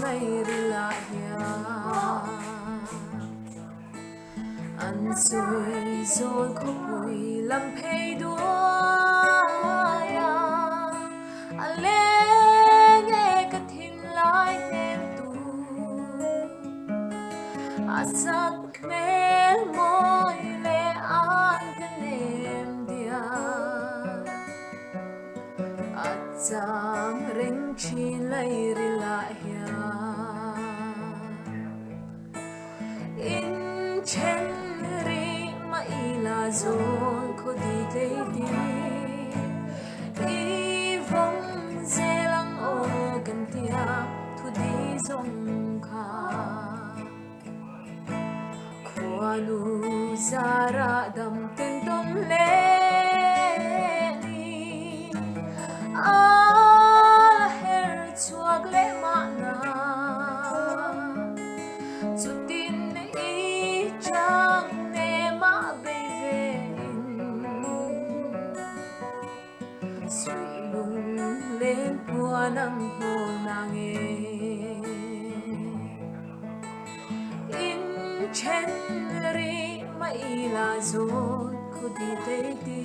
ngày rila ya an soi zol ko pui lam phei đua ya ale nghe ka thin lai tem tu asak me moi le an ka nem dia achang reng chi lai rila ya in chen ri ma ila zon ko di te di i vong zelang o kan tia thu di zong kha khwanu zara dam tin tom le ni al her chuak le ma na chutin i chang ne ma be ve sui lung lên qua nang ho nang in chen ri mai la zon ko di te di